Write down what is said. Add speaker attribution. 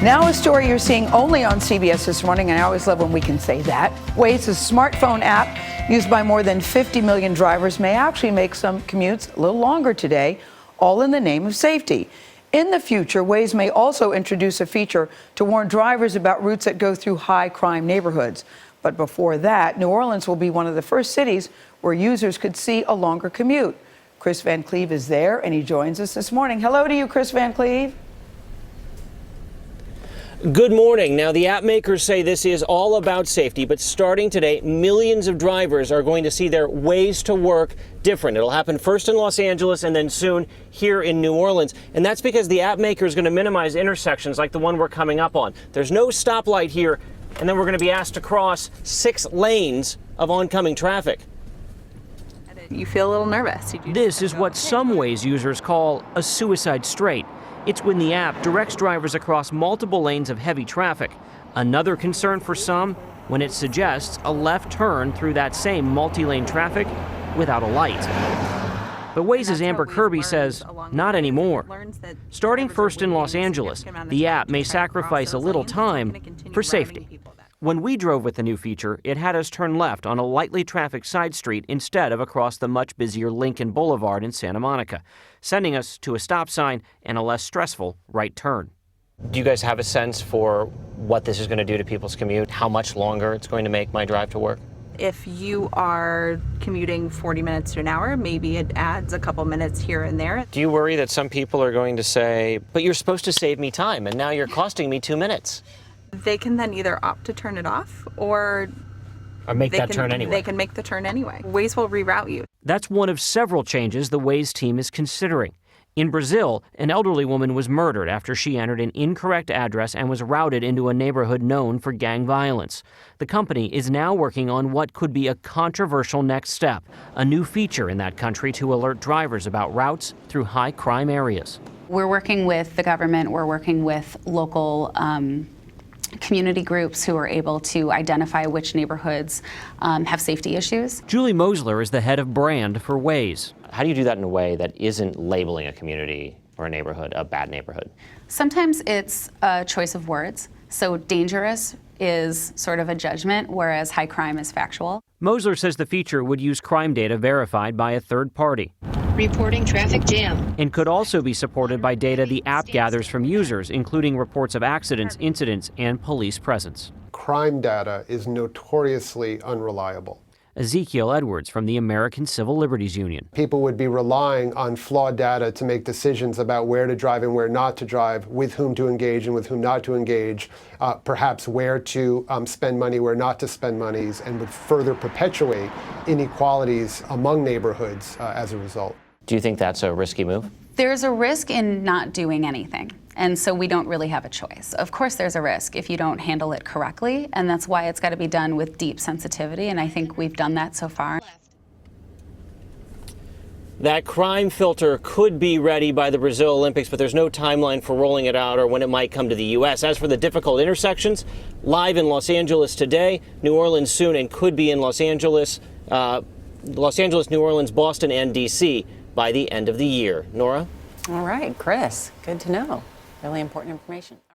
Speaker 1: Now a story you're seeing only on CBS this morning, and I always love when we can say that. Waze, a smartphone app used by more than 50 million drivers, may actually make some commutes a little longer today, all in the name of safety. In the future, Waze may also introduce a feature to warn drivers about routes that go through high-crime neighborhoods. But before that, New Orleans will be one of the first cities where users could see a longer commute. Kris Van Cleave is there, and he joins us this morning. Hello to you, Kris Van Cleave.
Speaker 2: Good morning. Now, the app makers say this is all about safety, but starting today, millions of drivers are going to see their ways to work different. It'll happen first in Los Angeles and then soon here in New Orleans. And that's because the app maker is going to minimize intersections like the one we're coming up on. There's no stoplight here, and then we're going to be asked to cross 6 lanes of oncoming traffic.
Speaker 3: You feel a little nervous.
Speaker 2: This is what some Waze users call a suicide straight. It's when the app directs drivers across multiple lanes of heavy traffic. Another concern for some, when it suggests a left turn through that same multi-lane traffic without a light. But Waze's Amber Kirby says, not anymore. Starting first in Los Angeles, the app may sacrifice a little time for safety. When we drove with the new feature, it had us turn left on a lightly trafficked side street instead of across the much busier Lincoln Boulevard in Santa Monica, sending us to a stop sign and a less stressful right turn. Do you guys have a sense for what this is going to do to people's commute? How much longer it's going to make my drive to work?
Speaker 3: If you are commuting 40 minutes to an hour, maybe it adds a couple minutes here and there.
Speaker 2: Do you worry that some people are going to say, but you're supposed to save me time and now you're costing me 2 minutes?
Speaker 3: They can then either opt to turn it off or
Speaker 2: make that turn anyway.
Speaker 3: They can make the turn anyway. Waze will reroute you.
Speaker 2: That's one of several changes the Waze team is considering. In Brazil, an elderly woman was murdered after she entered an incorrect address and was routed into a neighborhood known for gang violence. The company is now working on what could be a controversial next step, a new feature in that country to alert drivers about routes through high-crime areas.
Speaker 4: We're working with the government. We're working with local community groups who are able to identify which neighborhoods have safety issues.
Speaker 2: Julie Mosler is the head of brand for Waze. How do you do that in a way that isn't labeling a community or a neighborhood a bad neighborhood?
Speaker 4: Sometimes it's a choice of words. So dangerous is sort of a judgment, whereas high crime is factual.
Speaker 2: Mosler says the feature would use crime data verified by a third party.
Speaker 5: Reporting traffic jam.
Speaker 2: And could also be supported by data the app gathers from users, including reports of accidents, incidents, and police presence.
Speaker 6: Crime data is notoriously unreliable.
Speaker 2: Ezekiel Edwards from the American Civil Liberties Union.
Speaker 6: People would be relying on flawed data to make decisions about where to drive and where not to drive, with whom to engage and with whom not to engage, perhaps where to spend money, where not to spend monies, and would further perpetuate inequalities among neighborhoods as a result.
Speaker 2: Do you think that's a risky move?
Speaker 4: There's a risk in not doing anything, and so we don't really have a choice. Of course there's a risk if you don't handle it correctly, and that's why it's got to be done with deep sensitivity, and I think we've done that so far.
Speaker 2: That crime filter could be ready by the Brazil Olympics, but there's no timeline for rolling it out or when it might come to the U.S. As for the difficult intersections, live in Los Angeles today, New Orleans soon, and could be in Los Angeles, New Orleans, Boston, and D.C. by the end of the year. Nora?
Speaker 7: All right, Kris, good to know. Really important information.